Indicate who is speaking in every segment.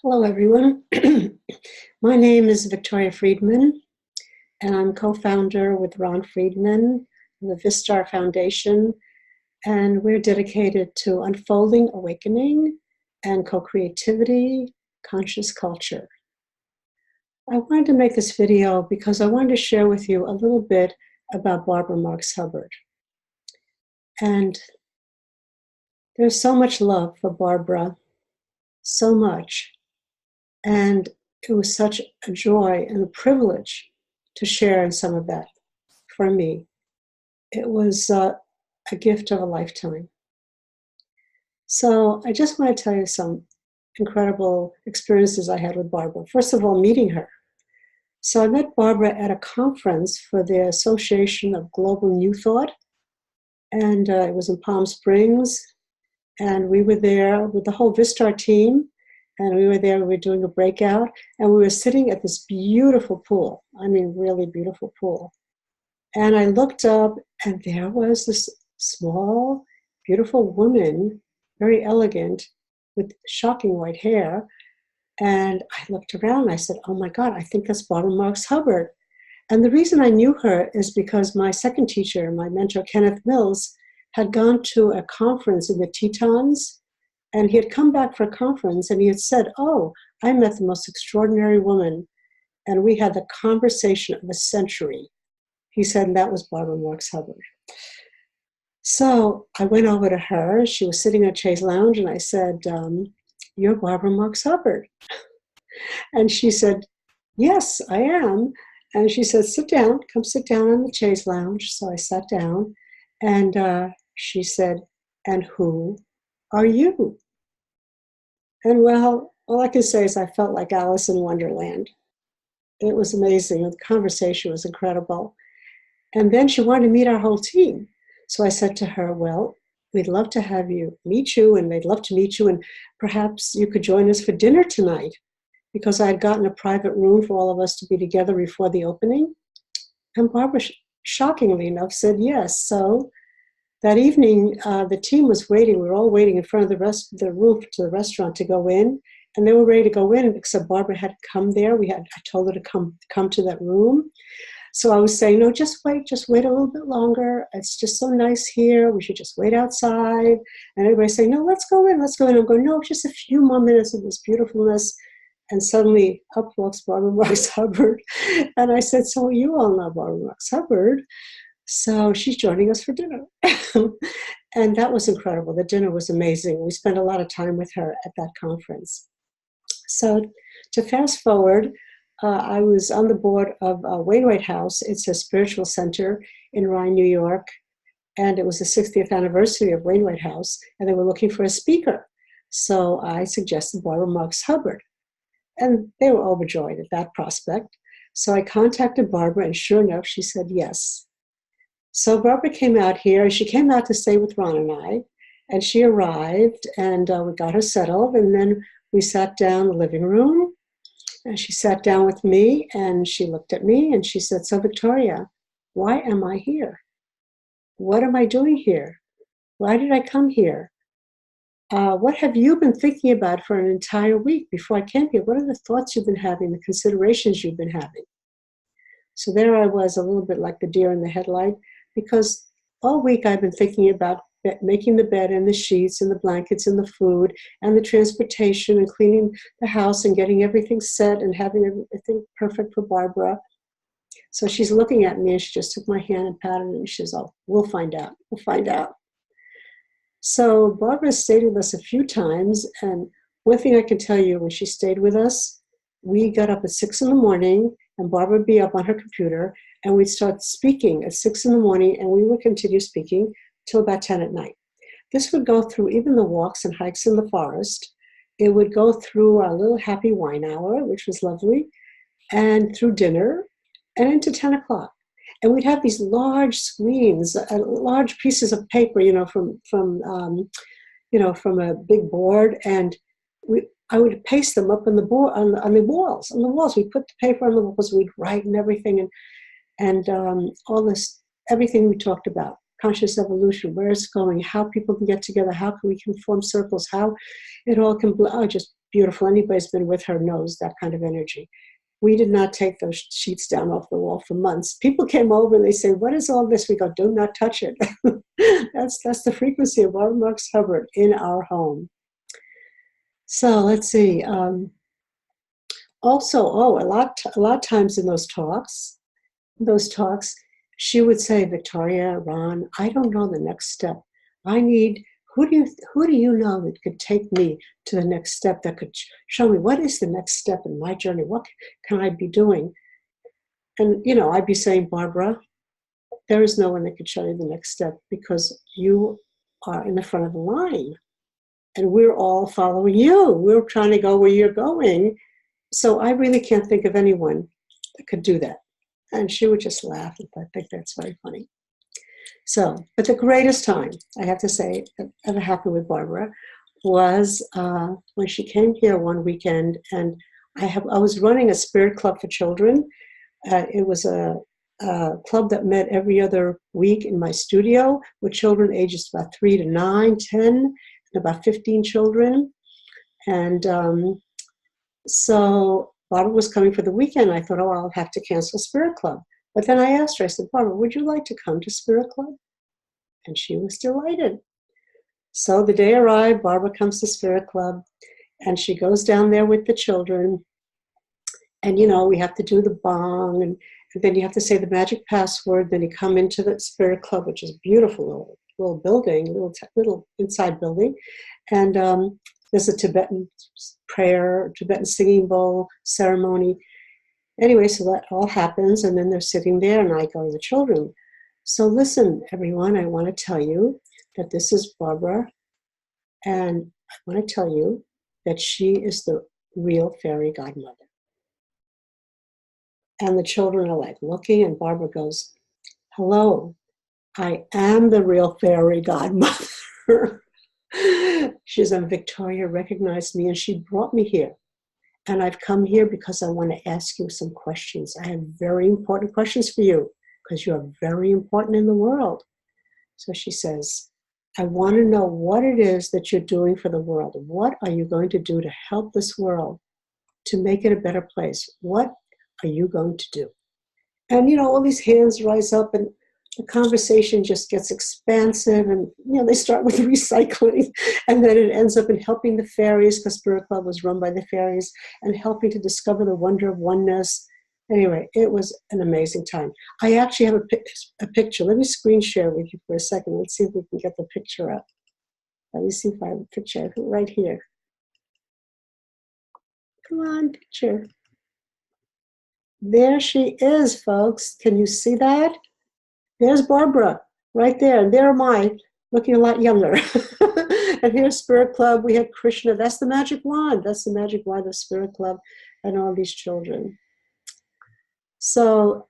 Speaker 1: Hello, everyone. My name is Victoria Friedman, and I'm co-founder with Ron Friedman, the Vistar Foundation, and we're dedicated to unfolding awakening and co-creativity, conscious culture. I wanted to make this video because I wanted to share with you a little bit about Barbara Marx Hubbard. And there's so much love for Barbara, so much. And it was such a joy and a privilege to share in some of that for me. It was a gift of a lifetime. So I just want to tell you some incredible experiences I had with Barbara. First of all, meeting her. So I met Barbara at a conference for the Association of Global New Thought, and it was in Palm Springs, and we were there with the whole Vistar team. And we were doing a breakout, and we were sitting at this beautiful pool. I mean, really beautiful pool. And I looked up, and there was this small, beautiful woman, very elegant, with shocking white hair. And I looked around, and I said, oh my God, I think that's Barbara Marx Hubbard. And the reason I knew her is because my second teacher, my mentor, Kenneth Mills, had gone to a conference in the Tetons. And he had come back for a conference, and he had said, oh, I met the most extraordinary woman, and we had the conversation of a century. He said, and that was Barbara Marx Hubbard. So I went over to her. She was sitting in a chaise lounge, and I said, you're Barbara Marx Hubbard. And she said, yes, I am. And she said, sit down, come sit down on the chaise lounge. So I sat down, and she said, and who are you? And well, all I can say is I felt like Alice in Wonderland. It was amazing. The conversation was incredible. And then she wanted to meet our whole team. So I said to her, well, we'd love to meet you, and they'd love to meet you, and perhaps you could join us for dinner tonight, because I had gotten a private room for all of us to be together before the opening. And Barbara, shockingly enough, said yes. So that evening, the team was waiting. We were all waiting in front of the room to the restaurant to go in, and they were ready to go in, except Barbara had come there. I told her to come to that room. So I was saying, no, just wait a little bit longer. It's just so nice here. We should just wait outside. And everybody's saying, no, let's go in. I'm going, no, just a few more minutes of this beautifulness. And suddenly up walks Barbara Marx Hubbard. And I said, so you all know Barbara Marx Hubbard. So she's joining us for dinner. And that was incredible. The dinner was amazing. We spent a lot of time with her at that conference. So to fast forward, I was on the board of Wainwright House. It's a spiritual center in Rye, New York. And it was the 60th anniversary of Wainwright House. And they were looking for a speaker. So I suggested Barbara Marx Hubbard. And they were overjoyed at that prospect. So I contacted Barbara, and sure enough, she said yes. So Barbara came out here, and she came out to stay with Ron and I, and she arrived, and we got her settled, and then we sat down in the living room, and she sat down with me, and she looked at me, and she said, so Victoria, why am I here? What am I doing here? Why did I come here? What have you been thinking about for an entire week before I came here? What are the thoughts you've been having, the considerations you've been having? So there I was, a little bit like the deer in the headlight, because all week I've been thinking about making the bed and the sheets and the blankets and the food and the transportation and cleaning the house and getting everything set and having everything perfect for Barbara. So she's looking at me, and she just took my hand and patted it, and she says, oh, we'll find out. We'll find out. So Barbara stayed with us a few times, and one thing I can tell you, when she stayed with us, we got up at 6 a.m, and Barbara would be up on her computer, and we'd start speaking at 6 a.m, and we would continue speaking till about 10 at night. This would go through even the walks and hikes in the forest. It would go through our little happy wine hour, which was lovely, and through dinner, and into 10 o'clock. And we'd have these large screens, large pieces of paper, from a big board, and I would paste them up on the board, on the walls. On the walls, we put the paper on the walls. We'd write and everything, and all this, everything we talked about, conscious evolution, where it's going, how people can get together, how we can form circles, how it all can just beautiful. Anybody's been with her knows that kind of energy. We did not take those sheets down off the wall for months. People came over and they say, what is all this? We go, do not touch it. That's the frequency of Barbara Marx Hubbard in our home. So let's see. Also, a lot of times in those talks, she would say, Victoria, Ron, I don't know the next step. I need, who do you know that could take me to the next step, that could show me what is the next step in my journey? What can I be doing? And, I'd be saying, Barbara, there is no one that could show you the next step because you are in the front of the line and we're all following you. We're trying to go where you're going. So I really can't think of anyone that could do that. And she would just laugh, and I think that's very funny. So, but the greatest time, I have to say, that ever happened with Barbara was when she came here one weekend, and I was running a spirit club for children. It was a club that met every other week in my studio with children ages about 3 to 9, 10, and about 15 children. And so Barbara was coming for the weekend. I thought, I'll have to cancel Spirit Club. But then I asked her, I said, Barbara, would you like to come to Spirit Club? And she was delighted. So the day arrived, Barbara comes to Spirit Club, and she goes down there with the children. And, we have to do the bong, and then you have to say the magic password. Then you come into the Spirit Club, which is a beautiful little building, little inside building. And there's a Tibetan prayer, Tibetan singing bowl ceremony. Anyway, so that all happens, and then they're sitting there, and I go to the children. So listen, everyone, I want to tell you that this is Barbara, and I want to tell you that she is the real fairy godmother. And the children are like looking, and Barbara goes, hello, I am the real fairy godmother. She said, Victoria recognized me, and she brought me here. And I've come here because I want to ask you some questions. I have very important questions for you because you are very important in the world. So she says, I want to know what it is that you're doing for the world. What are you going to do to help this world, to make it a better place? What are you going to do? And, all these hands rise up, and the conversation just gets expansive, and they start with recycling, and then it ends up in helping the fairies, because Spirit Club was run by the fairies, and helping to discover the wonder of oneness. Anyway, it was an amazing time. I actually have a picture. Let me screen share with you for a second. Let's see if we can get the picture up. Let me see if I have a picture. I have it right here. Come on, picture. There she is, folks. Can you see that? There's Barbara right there, and there am I, looking a lot younger. And here's Spirit Club. We had Krishna. That's the magic wand. That's the magic wand of Spirit Club and all these children. So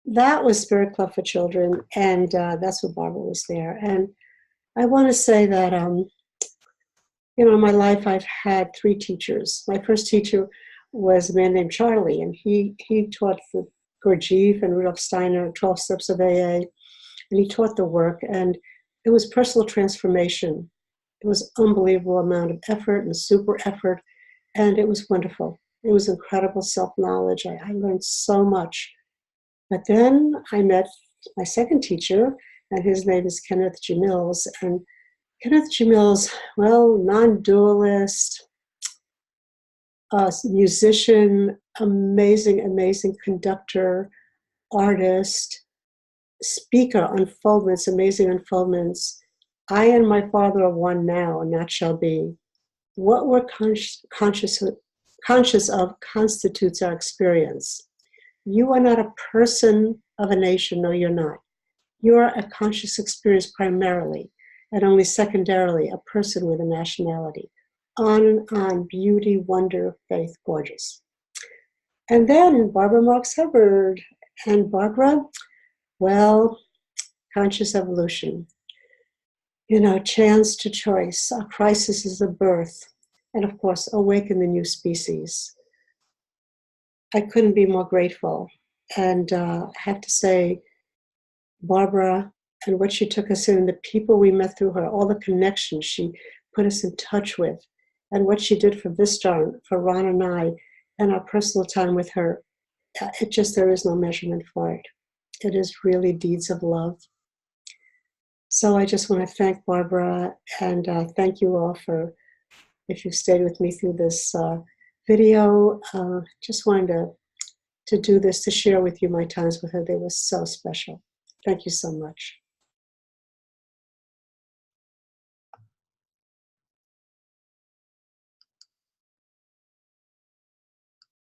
Speaker 1: that was Spirit Club for Children, and that's what Barbara was there. And I want to say that, in my life I've had 3 teachers. My first teacher was a man named Charlie, and he taught the Gurdjieff and Rudolf Steiner, 12 Steps of AA, and he taught the work, and it was personal transformation. It was an unbelievable amount of effort and super effort, and it was wonderful. It was incredible self-knowledge. I learned so much. But then I met my second teacher, and his name is Kenneth G. Mills, and Kenneth G. Mills, non-dualist, musician, amazing conductor, artist, speaker, unfoldments, amazing unfoldments. I and my Father are one now, and that shall be. What we're conscious of constitutes our experience. You are not a person of a nation. No, you're not. You're a conscious experience primarily, and only secondarily a person with a nationality. On and on, beauty, wonder, faith, gorgeous. And then Barbara Marx Hubbard. And Barbara, conscious evolution. Chance to choice. A crisis is a birth. And of course, awaken the new species. I couldn't be more grateful. And I have to say, Barbara and what she took us in, the people we met through her, all the connections she put us in touch with. And what she did for Vistar, for Ron and I, and our personal time with her, there is no measurement for it. It is really deeds of love. So I just want to thank Barbara, and thank you all for, if you've stayed with me through this video. Just wanted to do this, to share with you my times with her. They were so special. Thank you so much.